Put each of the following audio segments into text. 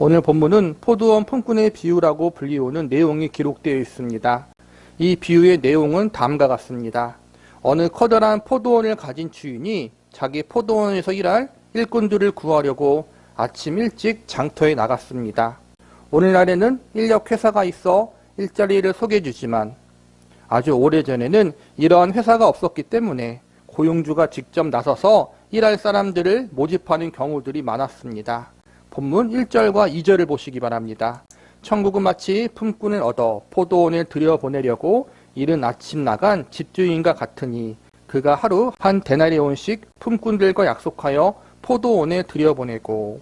오늘 본문은 포도원 품꾼의 비유라고 불리우는 내용이 기록되어 있습니다. 이 비유의 내용은 다음과 같습니다. 어느 커다란 포도원을 가진 주인이 자기 포도원에서 일할 일꾼들을 구하려고 아침 일찍 장터에 나갔습니다. 오늘날에는 인력회사가 있어 일자리를 소개해주지만 아주 오래전에는 이러한 회사가 없었기 때문에 고용주가 직접 나서서 일할 사람들을 모집하는 경우들이 많았습니다. 본문 1절과 2절을 보시기 바랍니다. 천국은 마치 품꾼을 얻어 포도원에 들여보내려고 이른 아침 나간 집주인과 같으니 그가 하루 한 데나리온씩 품꾼들과 약속하여 포도원에 들여보내고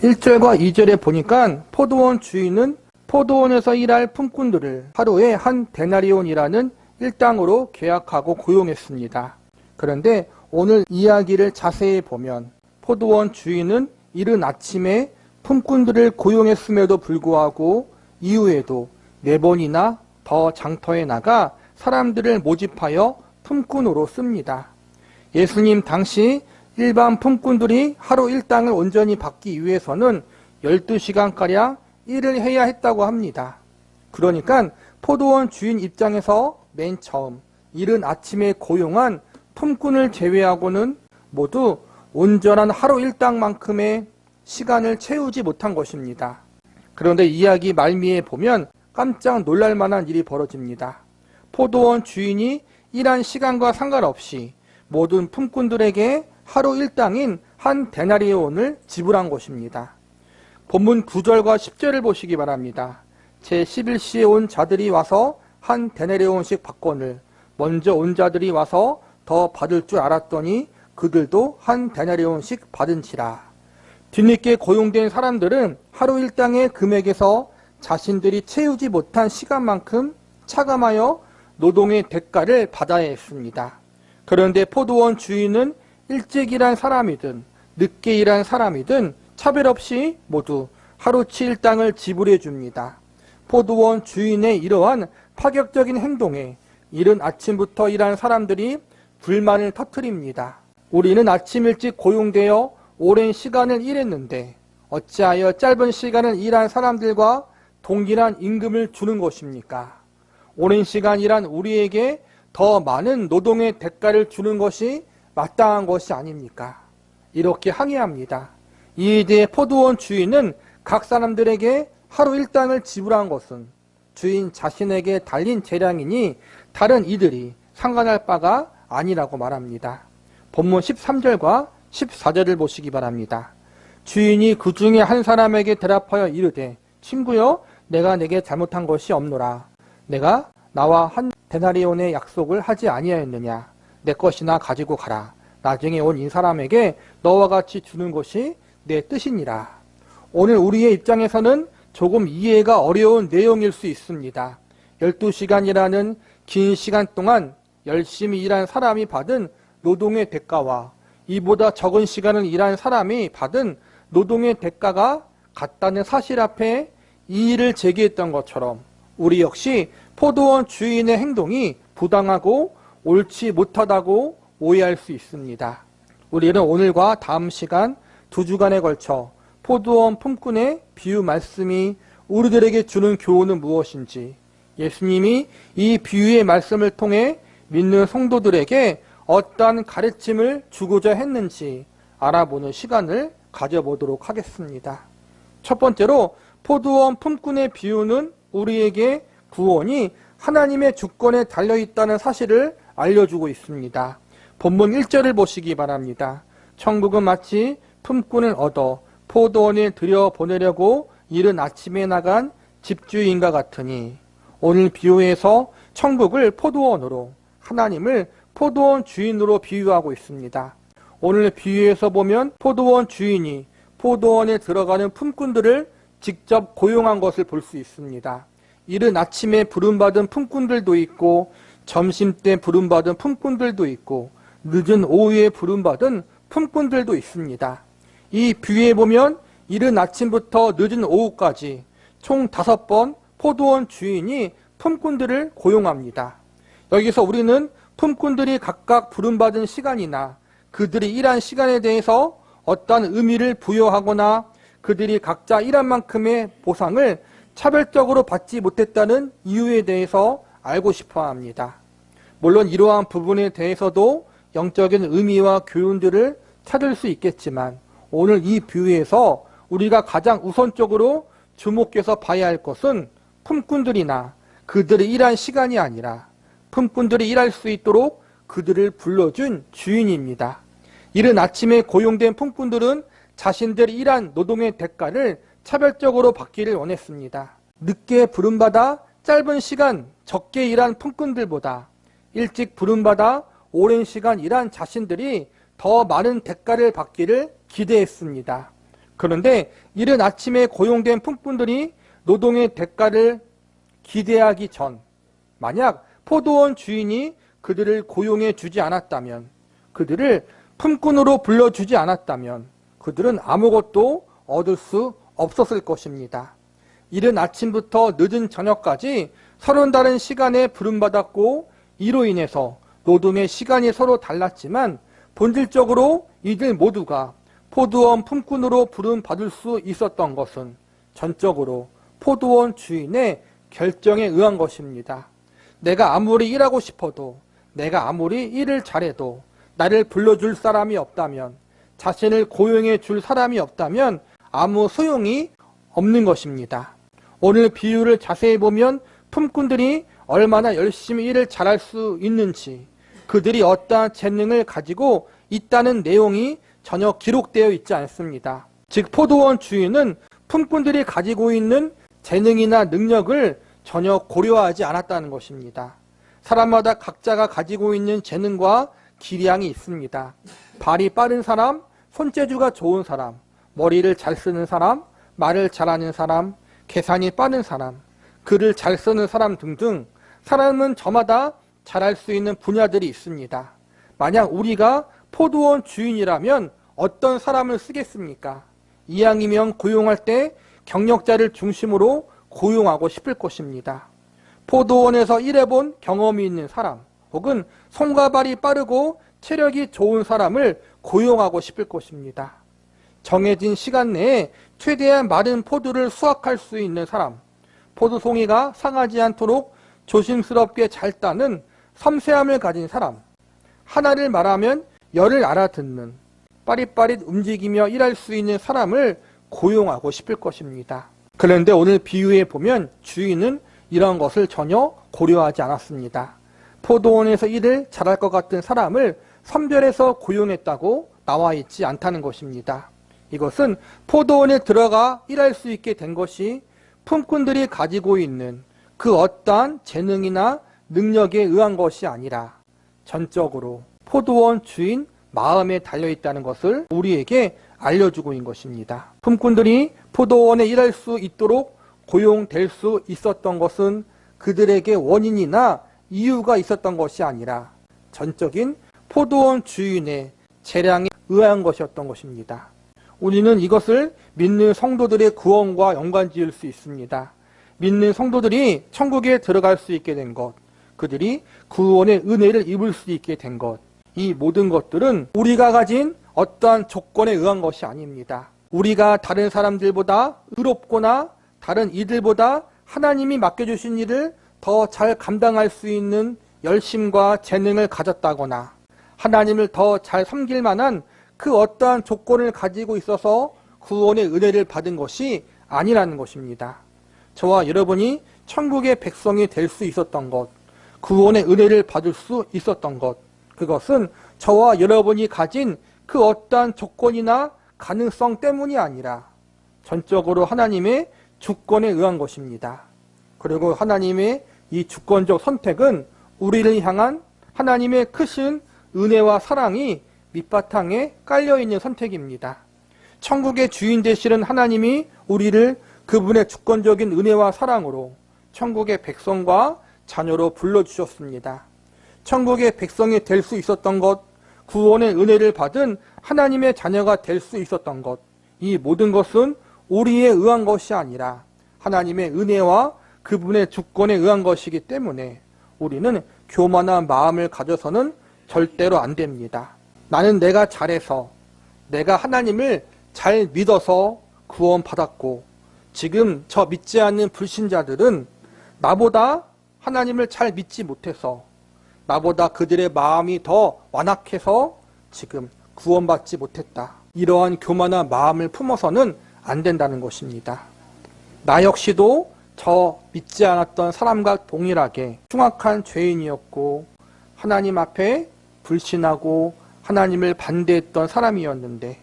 1절과 2절에 보니까 포도원 주인은 포도원에서 일할 품꾼들을 하루에 한 데나리온이라는 일당으로 계약하고 고용했습니다. 그런데 오늘 이야기를 자세히 보면 포도원 주인은 이른 아침에 품꾼들을 고용했음에도 불구하고 이후에도 4번이나 더 장터에 나가 사람들을 모집하여 품꾼으로 씁니다. 예수님 당시 일반 품꾼들이 하루 일당을 온전히 받기 위해서는 12시간가량 일을 해야 했다고 합니다. 그러니까 포도원 주인 입장에서 맨 처음 이른 아침에 고용한 품꾼을 제외하고는 모두 온전한 하루 일당만큼의 시간을 채우지 못한 것입니다. 그런데 이야기 말미에 보면 깜짝 놀랄 만한 일이 벌어집니다. 포도원 주인이 일한 시간과 상관없이 모든 품꾼들에게 하루 일당인 한 데나리온을 지불한 것입니다. 본문 9절과 10절을 보시기 바랍니다. 제11시에 온 자들이 와서 한 데나리온씩 받거늘 먼저 온 자들이 와서 더 받을 줄 알았더니 그들도 한 데나리온씩 받은지라. 뒤늦게 고용된 사람들은 하루 일당의 금액에서 자신들이 채우지 못한 시간만큼 차감하여 노동의 대가를 받아야 했습니다. 그런데 포도원 주인은 일찍 일한 사람이든 늦게 일한 사람이든 차별 없이 모두 하루치 일당을 지불해 줍니다. 포도원 주인의 이러한 파격적인 행동에 이른 아침부터 일한 사람들이 불만을 터뜨립니다. 우리는 아침 일찍 고용되어 오랜 시간을 일했는데 어찌하여 짧은 시간을 일한 사람들과 동일한 임금을 주는 것입니까? 오랜 시간 일한 우리에게 더 많은 노동의 대가를 주는 것이 마땅한 것이 아닙니까? 이렇게 항의합니다. 이에 대해 포도원 주인은 각 사람들에게 하루 일당을 지불한 것은 주인 자신에게 달린 재량이니 다른 이들이 상관할 바가 아니라고 말합니다. 본문 13절과 14절을 보시기 바랍니다. 주인이 그 중에 한 사람에게 대답하여 이르되 친구여 내가 내게 잘못한 것이 없노라. 내가 나와 한 데나리온의 약속을 하지 아니하였느냐. 내 것이나 가지고 가라. 나중에 온 이 사람에게 너와 같이 주는 것이 내 뜻이니라. 오늘 우리의 입장에서는 조금 이해가 어려운 내용일 수 있습니다. 12시간이라는 긴 시간 동안 열심히 일한 사람이 받은 노동의 대가와 이보다 적은 시간을 일한 사람이 받은 노동의 대가가 같다는 사실 앞에 이의를 제기했던 것처럼 우리 역시 포도원 주인의 행동이 부당하고 옳지 못하다고 오해할 수 있습니다. 우리는 오늘과 다음 시간 2주간에 걸쳐 포도원 품꾼의 비유 말씀이 우리들에게 주는 교훈은 무엇인지, 예수님이 이 비유의 말씀을 통해 믿는 성도들에게 어떠한 가르침을 주고자 했는지 알아보는 시간을 가져보도록 하겠습니다. 첫 번째로 포도원 품꾼의 비유는 우리에게 구원이 하나님의 주권에 달려있다는 사실을 알려주고 있습니다. 본문 1절을 보시기 바랍니다. 천국은 마치 품꾼을 얻어 포도원에 들여보내려고 이른 아침에 나간 집주인과 같으니, 오늘 비유에서 천국을 포도원으로, 하나님을 포도원 주인으로 비유하고 있습니다. 오늘 비유에서 보면 포도원 주인이 포도원에 들어가는 품꾼들을 직접 고용한 것을 볼 수 있습니다. 이른 아침에 부름받은 품꾼들도 있고 점심때 부름받은 품꾼들도 있고 늦은 오후에 부름받은 품꾼들도 있습니다. 이 비유에 보면 이른 아침부터 늦은 오후까지 총 5번 포도원 주인이 품꾼들을 고용합니다. 여기서 우리는 품꾼들이 각각 부름받은 시간이나 그들이 일한 시간에 대해서 어떤 의미를 부여하거나 그들이 각자 일한 만큼의 보상을 차별적으로 받지 못했다는 이유에 대해서 알고 싶어 합니다. 물론 이러한 부분에 대해서도 영적인 의미와 교훈들을 찾을 수 있겠지만 오늘 이 비유에서 우리가 가장 우선적으로 주목해서 봐야 할 것은 품꾼들이나 그들의 일한 시간이 아니라 품꾼들이 일할 수 있도록 그들을 불러준 주인입니다. 이른 아침에 고용된 품꾼들은 자신들이 일한 노동의 대가를 차별적으로 받기를 원했습니다. 늦게 부름받아 짧은 시간 적게 일한 품꾼들보다 일찍 부름받아 오랜 시간 일한 자신들이 더 많은 대가를 받기를 기대했습니다. 그런데 이른 아침에 고용된 품꾼들이 노동의 대가를 기대하기 전, 만약 포도원 주인이 그들을 고용해 주지 않았다면, 그들을 품꾼으로 불러주지 않았다면 그들은 아무것도 얻을 수 없었을 것입니다. 이른 아침부터 늦은 저녁까지 서로 다른 시간에 부름받았고 이로 인해서 노동의 시간이 서로 달랐지만 본질적으로 이들 모두가 포도원 품꾼으로 부름받을 수 있었던 것은 전적으로 포도원 주인의 결정에 의한 것입니다. 내가 아무리 일하고 싶어도, 내가 아무리 일을 잘해도 나를 불러줄 사람이 없다면, 자신을 고용해 줄 사람이 없다면 아무 소용이 없는 것입니다. 오늘 비유를 자세히 보면 품꾼들이 얼마나 열심히 일을 잘할 수 있는지, 그들이 어떠한 재능을 가지고 있다는 내용이 전혀 기록되어 있지 않습니다. 즉 포도원 주인은 품꾼들이 가지고 있는 재능이나 능력을 전혀 고려하지 않았다는 것입니다. 사람마다 각자가 가지고 있는 재능과 기량이 있습니다. 발이 빠른 사람, 손재주가 좋은 사람, 머리를 잘 쓰는 사람, 말을 잘하는 사람, 계산이 빠른 사람, 글을 잘 쓰는 사람 등등 사람은 저마다 잘할 수 있는 분야들이 있습니다. 만약 우리가 포도원 주인이라면 어떤 사람을 쓰겠습니까? 이왕이면 고용할 때 경력자를 중심으로 고용하고 싶을 것입니다. 포도원에서 일해본 경험이 있는 사람, 혹은 손과 발이 빠르고 체력이 좋은 사람을 고용하고 싶을 것입니다. 정해진 시간 내에 최대한 많은 포도를 수확할 수 있는 사람, 포도송이가 상하지 않도록 조심스럽게 잘 따는 섬세함을 가진 사람, 하나를 말하면 열을 알아듣는 빠릿빠릿 움직이며 일할 수 있는 사람을 고용하고 싶을 것입니다. 그런데 오늘 비유에 보면 주인은 이런 것을 전혀 고려하지 않았습니다. 포도원에서 일을 잘할 것 같은 사람을 선별해서 고용했다고 나와 있지 않다는 것입니다. 이것은 포도원에 들어가 일할 수 있게 된 것이 품꾼들이 가지고 있는 그 어떠한 재능이나 능력에 의한 것이 아니라 전적으로 포도원 주인 마음에 달려있다는 것을 우리에게 알려주고 있는 것입니다. 품꾼들이 포도원에 일할 수 있도록 고용될 수 있었던 것은 그들에게 원인이나 이유가 있었던 것이 아니라 전적인 포도원 주인의 재량에 의한 것이었던 것입니다. 우리는 이것을 믿는 성도들의 구원과 연관지을 수 있습니다. 믿는 성도들이 천국에 들어갈 수 있게 된 것, 그들이 구원의 은혜를 입을 수 있게 된 것, 이 모든 것들은 우리가 가진 어떠한 조건에 의한 것이 아닙니다. 우리가 다른 사람들보다 의롭거나 다른 이들보다 하나님이 맡겨주신 일을 더 잘 감당할 수 있는 열심과 재능을 가졌다거나 하나님을 더 잘 섬길 만한 그 어떠한 조건을 가지고 있어서 구원의 은혜를 받은 것이 아니라는 것입니다. 저와 여러분이 천국의 백성이 될 수 있었던 것, 구원의 은혜를 받을 수 있었던 것, 그것은 저와 여러분이 가진 그 어떠한 조건이나 가능성 때문이 아니라 전적으로 하나님의 주권에 의한 것입니다. 그리고 하나님의 이 주권적 선택은 우리를 향한 하나님의 크신 은혜와 사랑이 밑바탕에 깔려있는 선택입니다. 천국의 주인 되시는 하나님이 우리를 그분의 주권적인 은혜와 사랑으로 천국의 백성과 자녀로 불러주셨습니다. 천국의 백성이 될 수 있었던 것, 구원의 은혜를 받은 하나님의 자녀가 될 수 있었던 것, 이 모든 것은 우리에 의한 것이 아니라 하나님의 은혜와 그분의 주권에 의한 것이기 때문에 우리는 교만한 마음을 가져서는 절대로 안 됩니다. 나는 내가 잘해서, 내가 하나님을 잘 믿어서 구원받았고 지금 저 믿지 않는 불신자들은 나보다 하나님을 잘 믿지 못해서 나보다 그들의 마음이 더 완악해서 지금 구원받지 못했다. 이러한 교만한 마음을 품어서는 안 된다는 것입니다. 나 역시도 저 믿지 않았던 사람과 동일하게 흉악한 죄인이었고 하나님 앞에 불신하고 하나님을 반대했던 사람이었는데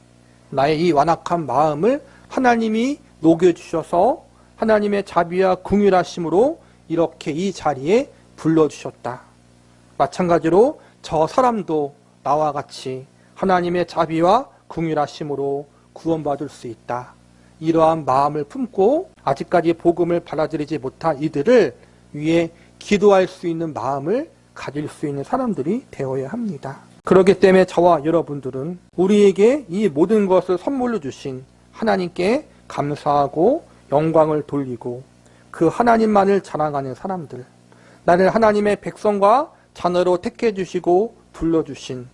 나의 이 완악한 마음을 하나님이 녹여주셔서 하나님의 자비와 긍휼하심으로 이렇게 이 자리에 불러주셨다. 마찬가지로 저 사람도 나와 같이 하나님의 자비와 긍휼하심으로 구원받을 수 있다. 이러한 마음을 품고 아직까지 복음을 받아들이지 못한 이들을 위해 기도할 수 있는 마음을 가질 수 있는 사람들이 되어야 합니다. 그렇기 때문에 저와 여러분들은 우리에게 이 모든 것을 선물로 주신 하나님께 감사하고 영광을 돌리고 그 하나님만을 자랑하는 사람들, 나를 하나님의 백성과 자녀로 택해 주시고 불러주신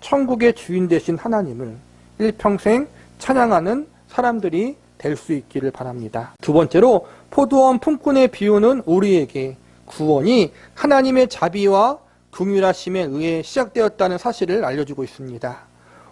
천국의 주인 되신 하나님을 일평생 찬양하는 사람들이 될 수 있기를 바랍니다. 두 번째로 포도원 품꾼의 비유는 우리에게 구원이 하나님의 자비와 긍휼하심에 의해 시작되었다는 사실을 알려주고 있습니다.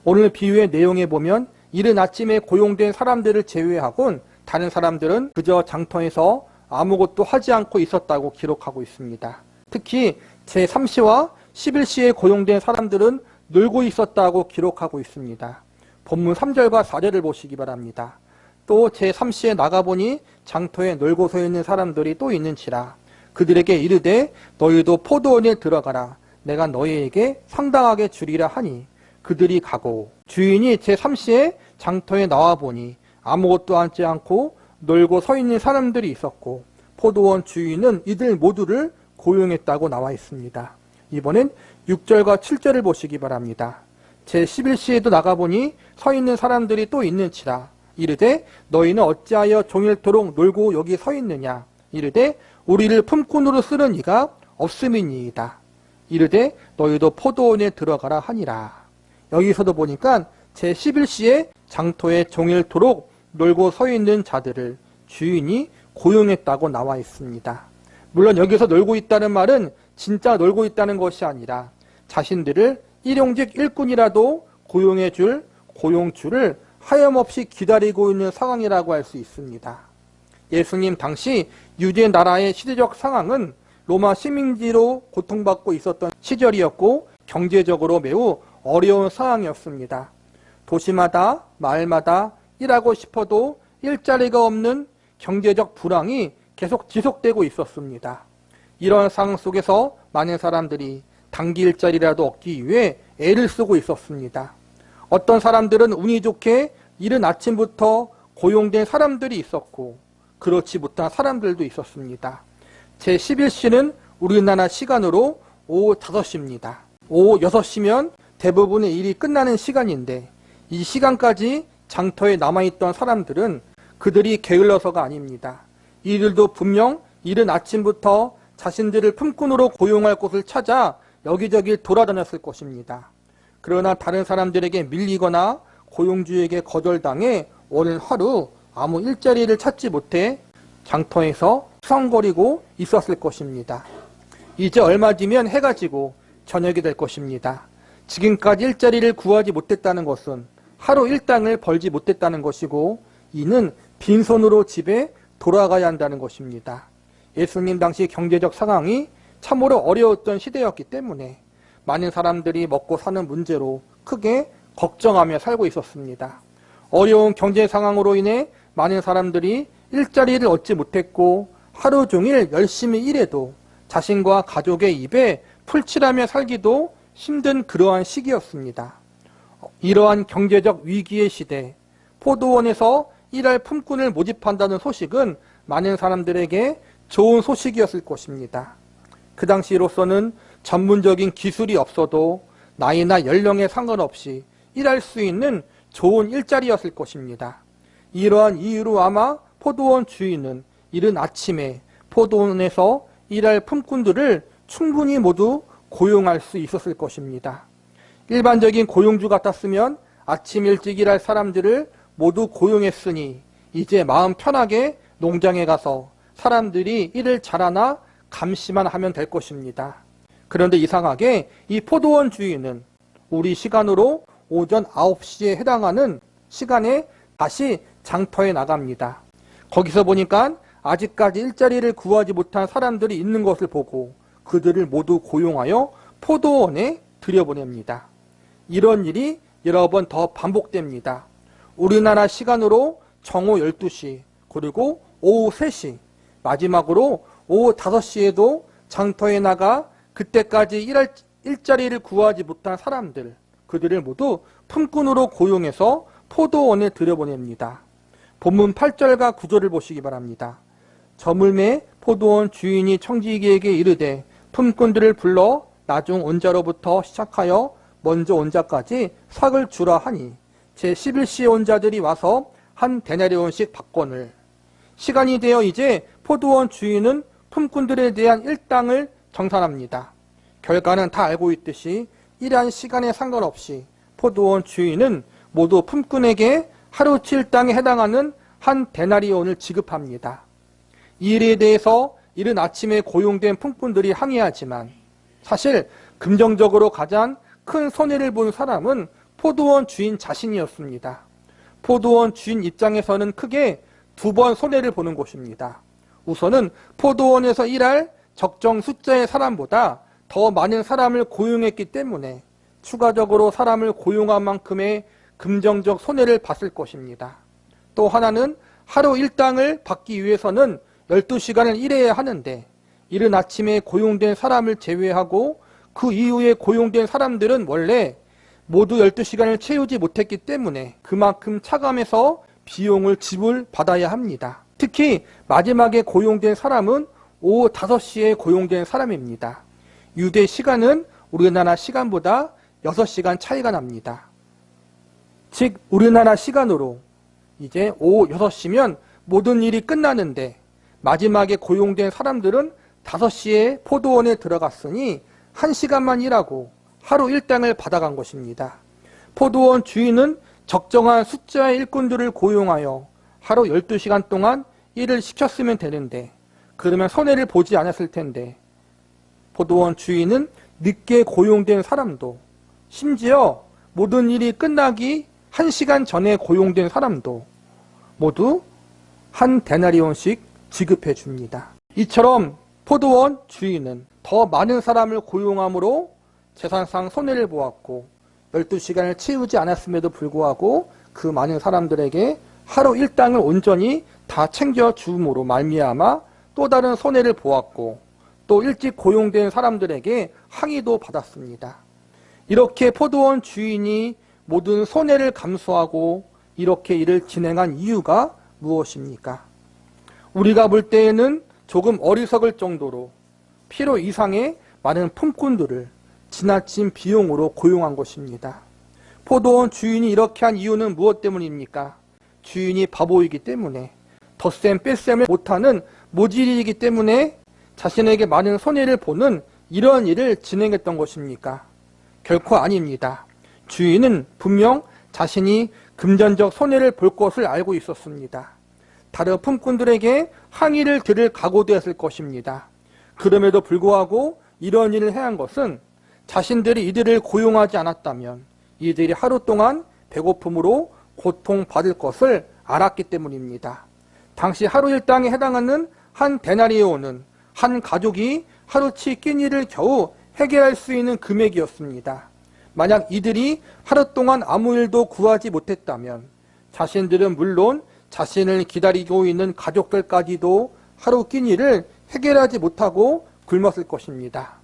오늘 비유의 내용에 보면 이른 아침에 고용된 사람들을 제외하곤 다른 사람들은 그저 장터에서 아무것도 하지 않고 있었다고 기록하고 있습니다. 특히 제3시와 11시에 고용된 사람들은 놀고 있었다고 기록하고 있습니다. 본문 3절과 4절을 보시기 바랍니다. 또 제3시에 나가보니 장터에 놀고 서 있는 사람들이 또 있는지라 그들에게 이르되 너희도 포도원에 들어가라 내가 너희에게 상당하게 주리라 하니 그들이 가고 주인이 제3시에 장터에 나와보니 아무것도 앉지 않고 놀고 서 있는 사람들이 있었고 포도원 주인은 이들 모두를 고용했다고 나와 있습니다. 이번엔 6절과 7절을 보시기 바랍니다. 제11시에도 나가보니 서 있는 사람들이 또 있는지라 이르되 너희는 어찌하여 종일토록 놀고 여기 서 있느냐 이르되 우리를 품꾼으로 쓰는 이가 없음이니이다. 이르되 너희도 포도원에 들어가라 하니라. 여기서도 보니까 제11시에 장터에 종일토록 놀고 서 있는 자들을 주인이 고용했다고 나와 있습니다. 물론 여기서 놀고 있다는 말은 진짜 놀고 있다는 것이 아니라 자신들을 일용직 일꾼이라도 고용해 줄 고용주를 하염없이 기다리고 있는 상황이라고 할 수 있습니다. 예수님 당시 유대 나라의 시대적 상황은 로마 식민지로 고통받고 있었던 시절이었고 경제적으로 매우 어려운 상황이었습니다. 도시마다 마을마다 일하고 싶어도 일자리가 없는 경제적 불황이 계속 지속되고 있었습니다. 이런 상황 속에서 많은 사람들이 단기 일자리라도 얻기 위해 애를 쓰고 있었습니다. 어떤 사람들은 운이 좋게 이른 아침부터 고용된 사람들이 있었고 그렇지 못한 사람들도 있었습니다. 제11시는 우리나라 시간으로 오후 5시입니다. 오후 6시면 대부분의 일이 끝나는 시간인데 이 시간까지 장터에 남아있던 사람들은 그들이 게을러서가 아닙니다. 이들도 분명 이른 아침부터 자신들을 품꾼으로 고용할 곳을 찾아 여기저기 돌아다녔을 것입니다. 그러나 다른 사람들에게 밀리거나 고용주에게 거절당해 오늘 하루 아무 일자리를 찾지 못해 장터에서 수성거리고 있었을 것입니다. 이제 얼마 뒤면 해가 지고 저녁이 될 것입니다. 지금까지 일자리를 구하지 못했다는 것은 하루 일당을 벌지 못했다는 것이고 이는 빈손으로 집에 돌아가야 한다는 것입니다. 예수님 당시 경제적 상황이 참으로 어려웠던 시대였기 때문에 많은 사람들이 먹고 사는 문제로 크게 걱정하며 살고 있었습니다. 어려운 경제 상황으로 인해 많은 사람들이 일자리를 얻지 못했고 하루 종일 열심히 일해도 자신과 가족의 입에 풀칠하며 살기도 힘든 그러한 시기였습니다. 이러한 경제적 위기의 시대, 포도원에서 일할 품꾼을 모집한다는 소식은 많은 사람들에게 좋은 소식이었을 것입니다. 그 당시로서는 전문적인 기술이 없어도 나이나 연령에 상관없이 일할 수 있는 좋은 일자리였을 것입니다. 이러한 이유로 아마 포도원 주인은 이른 아침에 포도원에서 일할 품꾼들을 충분히 모두 고용할 수 있었을 것입니다. 일반적인 고용주 같았으면 아침 일찍 일할 사람들을 모두 고용했으니 이제 마음 편하게 농장에 가서 사람들이 일을 잘하나 감시만 하면 될 것입니다. 그런데 이상하게 이 포도원 주인은 우리 시간으로 오전 9시에 해당하는 시간에 다시 장터에 나갑니다. 거기서 보니까 아직까지 일자리를 구하지 못한 사람들이 있는 것을 보고 그들을 모두 고용하여 포도원에 들여보냅니다. 이런 일이 여러 번 더 반복됩니다. 우리나라 시간으로 정오 12시, 그리고 오후 3시, 마지막으로 오후 5시에도 장터에 나가 그때까지 일자리를 구하지 못한 사람들, 그들을 모두 품꾼으로 고용해서 포도원에 들여보냅니다. 본문 8절과 9절을 보시기 바랍니다. 저물매 포도원 주인이 청지기에게 이르되 품꾼들을 불러 나중 온 자로부터 시작하여 먼저 온 자까지 삭을 주라 하니 제11시에 온 자들이 와서 한 데나리온씩 받거늘. 시간이 되어 이제 포도원 주인은 품꾼들에 대한 일당을 정산합니다. 결과는 다 알고 있듯이 일한 시간에 상관없이 포도원 주인은 모두 품꾼에게 하루치 일당에 해당하는 한 데나리온을 지급합니다. 이 일에 대해서 이른 아침에 고용된 품꾼들이 항의하지만 사실 금전적으로 가장 큰 손해를 본 사람은 포도원 주인 자신이었습니다. 포도원 주인 입장에서는 크게 두 번 손해를 보는 것입니다. 우선은 포도원에서 일할 적정 숫자의 사람보다 더 많은 사람을 고용했기 때문에 추가적으로 사람을 고용한 만큼의 금전적 손해를 봤을 것입니다. 또 하나는 하루 일당을 받기 위해서는 12시간을 일해야 하는데 이른 아침에 고용된 사람을 제외하고 그 이후에 고용된 사람들은 원래 모두 12시간을 채우지 못했기 때문에 그만큼 차감해서 비용을 지불받아야 합니다. 특히 마지막에 고용된 사람은 오후 5시에 고용된 사람입니다. 유대 시간은 우리나라 시간보다 6시간 차이가 납니다. 즉 우리나라 시간으로 이제 오후 6시면 모든 일이 끝나는데 마지막에 고용된 사람들은 5시에 포도원에 들어갔으니 1시간만 일하고 하루 일당을 받아간 것입니다. 포도원 주인은 적정한 숫자의 일꾼들을 고용하여 하루 12시간 동안 일을 시켰으면 되는데 그러면 손해를 보지 않았을 텐데 포도원 주인은 늦게 고용된 사람도 심지어 모든 일이 끝나기 1시간 전에 고용된 사람도 모두 한 데나리온씩 지급해 줍니다. 이처럼 포도원 주인은 더 많은 사람을 고용함으로 재산상 손해를 보았고 12시간을 채우지 않았음에도 불구하고 그 많은 사람들에게 하루 일당을 온전히 다 챙겨줌으로 말미암아 또 다른 손해를 보았고 또 일찍 고용된 사람들에게 항의도 받았습니다. 이렇게 포도원 주인이 모든 손해를 감수하고 이렇게 일을 진행한 이유가 무엇입니까? 우리가 볼 때에는 조금 어리석을 정도로 필요 이상의 많은 품꾼들을 지나친 비용으로 고용한 것입니다. 포도원 주인이 이렇게 한 이유는 무엇 때문입니까? 주인이 바보이기 때문에 덧셈 뺄셈을 못하는 모질이기 때문에 자신에게 많은 손해를 보는 이런 일을 진행했던 것입니까? 결코 아닙니다. 주인은 분명 자신이 금전적 손해를 볼 것을 알고 있었습니다. 다른 품꾼들에게 항의를 들을 각오되었을 것입니다. 그럼에도 불구하고 이런 일을 해야 한 것은 자신들이 이들을 고용하지 않았다면 이들이 하루 동안 배고픔으로 고통받을 것을 알았기 때문입니다. 당시 하루 일당에 해당하는 한 데나리온은 한 가족이 하루치 끼니를 겨우 해결할 수 있는 금액이었습니다. 만약 이들이 하루 동안 아무 일도 구하지 못했다면 자신들은 물론 자신을 기다리고 있는 가족들까지도 하루 끼니를 해결하지 못하고 굶었을 것입니다.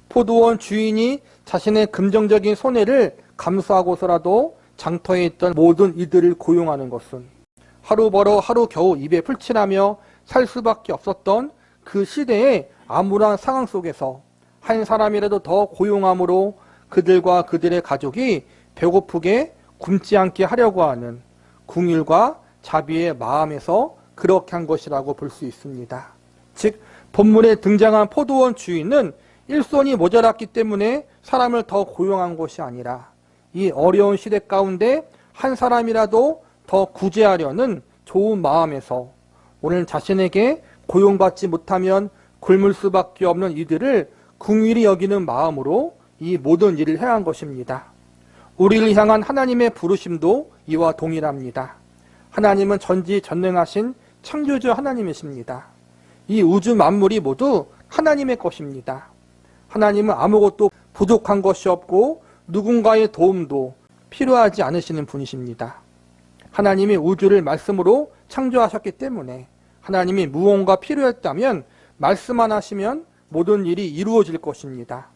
포도원 주인이 자신의 금전적인 손해를 감수하고서라도 장터에 있던 모든 이들을 고용하는 것은 하루 벌어 하루 겨우 입에 풀칠하며 살 수밖에 없었던 그 시대의 암울한 상황 속에서 한 사람이라도 더 고용함으로 그들과 그들의 가족이 배고프게 굶지 않게 하려고 하는 궁율과 자비의 마음에서 그렇게 한 것이라고 볼 수 있습니다. 즉 본문에 등장한 포도원 주인은 일손이 모자랐기 때문에 사람을 더 고용한 것이 아니라 이 어려운 시대 가운데 한 사람이라도 더 구제하려는 좋은 마음에서 오늘 자신에게 고용받지 못하면 굶을 수밖에 없는 이들을 긍휼히 여기는 마음으로 이 모든 일을 행한 것입니다. 우리를 향한 하나님의 부르심도 이와 동일합니다. 하나님은 전지전능하신 창조주 하나님이십니다. 이 우주 만물이 모두 하나님의 것입니다. 하나님은 아무것도 부족한 것이 없고 누군가의 도움도 필요하지 않으시는 분이십니다. 하나님이 우주를 말씀으로 창조하셨기 때문에 하나님이 무언가 필요했다면 말씀만 하시면 모든 일이 이루어질 것입니다.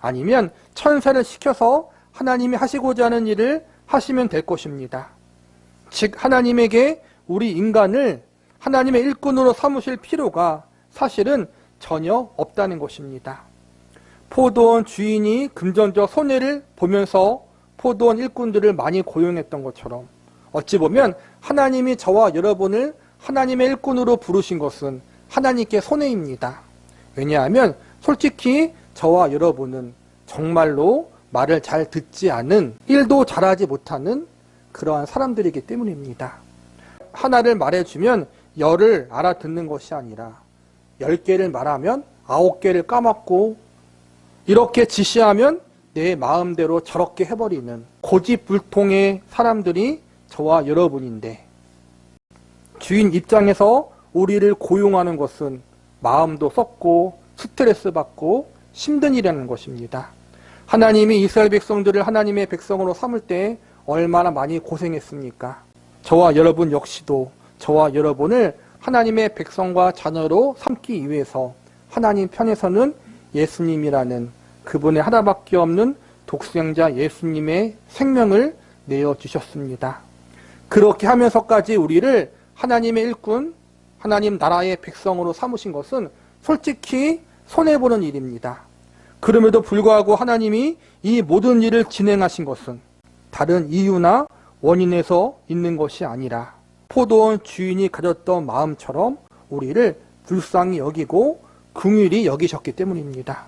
아니면 천사를 시켜서 하나님이 하시고자 하는 일을 하시면 될 것입니다. 즉 하나님에게 우리 인간을 하나님의 일꾼으로 삼으실 필요가 사실은 전혀 없다는 것입니다. 포도원 주인이 금전적 손해를 보면서 포도원 일꾼들을 많이 고용했던 것처럼 어찌 보면 하나님이 저와 여러분을 하나님의 일꾼으로 부르신 것은 하나님께 손해입니다. 왜냐하면 솔직히 저와 여러분은 정말로 말을 잘 듣지 않은, 일도 잘하지 못하는 그러한 사람들이기 때문입니다. 하나를 말해주면 10을 알아듣는 것이 아니라 10개를 말하면 9개를 까먹고 이렇게 지시하면 내 마음대로 저렇게 해버리는 고집불통의 사람들이 저와 여러분인데, 주인 입장에서 우리를 고용하는 것은 마음도 썩고 스트레스 받고 힘든 일이라는 것입니다. 하나님이 이스라엘 백성들을 하나님의 백성으로 삼을 때 얼마나 많이 고생했습니까? 저와 여러분 역시도 저와 여러분을 하나님의 백성과 자녀로 삼기 위해서 하나님 편에서는 예수님이라는 그분의 하나밖에 없는 독생자 예수님의 생명을 내어주셨습니다. 그렇게 하면서까지 우리를 하나님의 일꾼, 하나님 나라의 백성으로 삼으신 것은 솔직히 손해보는 일입니다. 그럼에도 불구하고 하나님이 이 모든 일을 진행하신 것은 다른 이유나 원인에서 있는 것이 아니라 포도원 주인이 가졌던 마음처럼 우리를 불쌍히 여기고 긍휼히 여기셨기 때문입니다.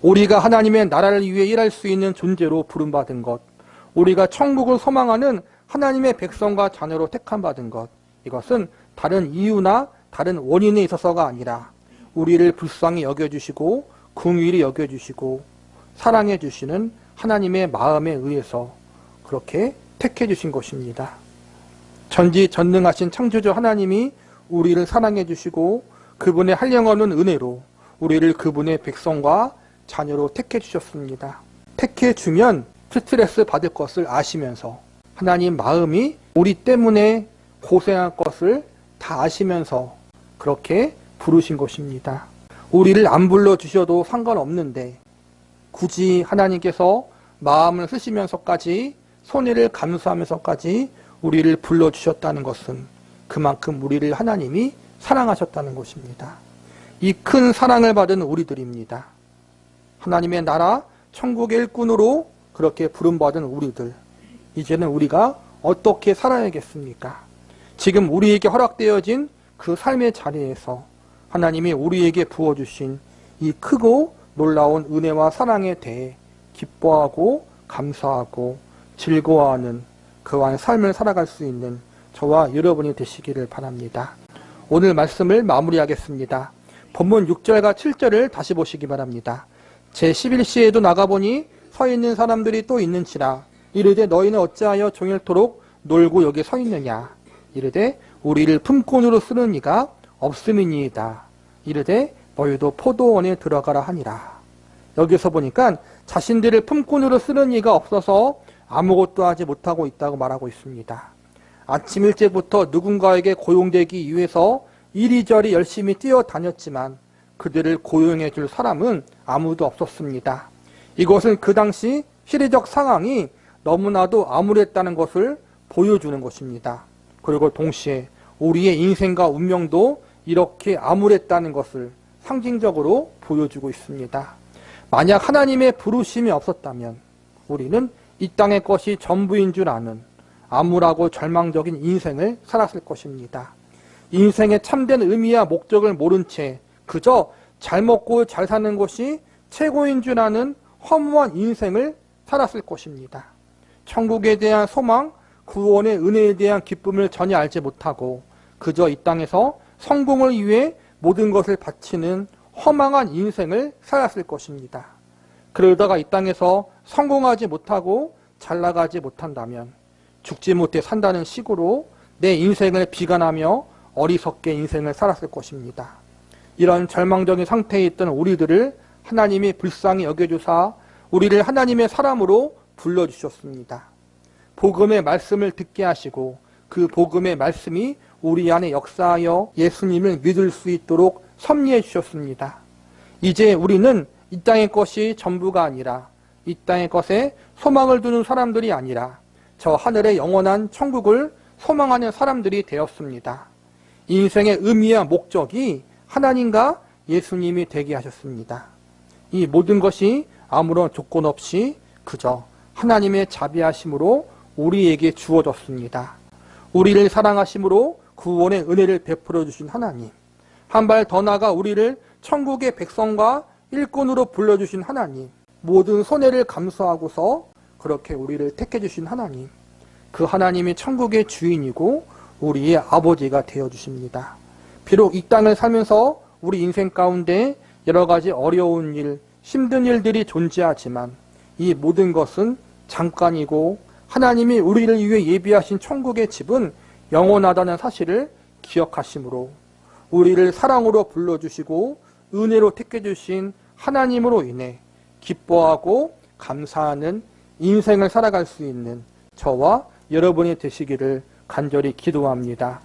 우리가 하나님의 나라를 위해 일할 수 있는 존재로 부름받은 것, 우리가 천국을 소망하는 하나님의 백성과 자녀로 택함받은 것, 이것은 다른 이유나 다른 원인에 있어서가 아니라 우리를 불쌍히 여겨주시고 긍휼히 여겨주시고 사랑해 주시는 하나님의 마음에 의해서 그렇게 택해 주신 것입니다. 전지전능하신 창조주 하나님이 우리를 사랑해 주시고 그분의 한량없는 은혜로 우리를 그분의 백성과 자녀로 택해 주셨습니다. 택해 주면 스트레스 받을 것을 아시면서 하나님 마음이 우리 때문에 고생할 것을 다 아시면서 그렇게 부르신 것입니다. 우리를 안 불러주셔도 상관없는데 굳이 하나님께서 마음을 쓰시면서까지 손해를 감수하면서까지 우리를 불러주셨다는 것은 그만큼 우리를 하나님이 사랑하셨다는 것입니다. 이 큰 사랑을 받은 우리들입니다. 하나님의 나라 천국의 일꾼으로 그렇게 부름받은 우리들, 이제는 우리가 어떻게 살아야겠습니까? 지금 우리에게 허락되어진 그 삶의 자리에서 하나님이 우리에게 부어주신 이 크고 놀라운 은혜와 사랑에 대해 기뻐하고 감사하고 즐거워하는 그러한 삶을 살아갈 수 있는 저와 여러분이 되시기를 바랍니다. 오늘 말씀을 마무리하겠습니다. 본문 6절과 7절을 다시 보시기 바랍니다. 제11시에도 나가보니 서 있는 사람들이 또 있는지라 이르되 너희는 어찌하여 종일토록 놀고 여기 서 있느냐 이르되 우리를 품꾼으로 쓰는 이가 없음이니이다. 이르되 너희도 포도원에 들어가라 하니라. 여기서 보니까 자신들을 품꾼으로 쓰는 이가 없어서 아무것도 하지 못하고 있다고 말하고 있습니다. 아침 일찍부터 누군가에게 고용되기 위해서 이리저리 열심히 뛰어다녔지만 그들을 고용해 줄 사람은 아무도 없었습니다. 이것은 그 당시 시대적 상황이 너무나도 암울했다는 것을 보여주는 것입니다. 그리고 동시에 우리의 인생과 운명도 이렇게 암울했다는 것을 상징적으로 보여주고 있습니다. 만약 하나님의 부르심이 없었다면 우리는 이 땅의 것이 전부인 줄 아는 암울하고 절망적인 인생을 살았을 것입니다. 인생의 참된 의미와 목적을 모른 채 그저 잘 먹고 잘 사는 것이 최고인 줄 아는 허무한 인생을 살았을 것입니다. 천국에 대한 소망, 구원의 은혜에 대한 기쁨을 전혀 알지 못하고 그저 이 땅에서 성공을 위해 모든 것을 바치는 허망한 인생을 살았을 것입니다. 그러다가 이 땅에서 성공하지 못하고 잘 나가지 못한다면 죽지 못해 산다는 식으로 내 인생을 비관하며 어리석게 인생을 살았을 것입니다. 이런 절망적인 상태에 있던 우리들을 하나님이 불쌍히 여겨주사 우리를 하나님의 사람으로 불러주셨습니다. 복음의 말씀을 듣게 하시고 그 복음의 말씀이 우리 안에 역사하여 예수님을 믿을 수 있도록 섭리해 주셨습니다. 이제 우리는 이 땅의 것이 전부가 아니라 이 땅의 것에 소망을 두는 사람들이 아니라 저 하늘의 영원한 천국을 소망하는 사람들이 되었습니다. 인생의 의미와 목적이 하나님과 예수님이 되게 하셨습니다. 이 모든 것이 아무런 조건 없이 그저 하나님의 자비하심으로 우리에게 주어졌습니다. 우리를 사랑하심으로 구원의 은혜를 베풀어 주신 하나님, 한 발 더 나아가 우리를 천국의 백성과 일꾼으로 불러주신 하나님, 모든 손해를 감수하고서 그렇게 우리를 택해 주신 하나님, 그 하나님이 천국의 주인이고 우리의 아버지가 되어주십니다. 비록 이 땅을 살면서 우리 인생 가운데 여러 가지 어려운 일, 힘든 일들이 존재하지만 이 모든 것은 잠깐이고 하나님이 우리를 위해 예비하신 천국의 집은 영원하다는 사실을 기억하심으로 우리를 사랑으로 불러주시고 은혜로 택해주신 하나님으로 인해 기뻐하고 감사하는 인생을 살아갈 수 있는 저와 여러분이 되시기를 간절히 기도합니다.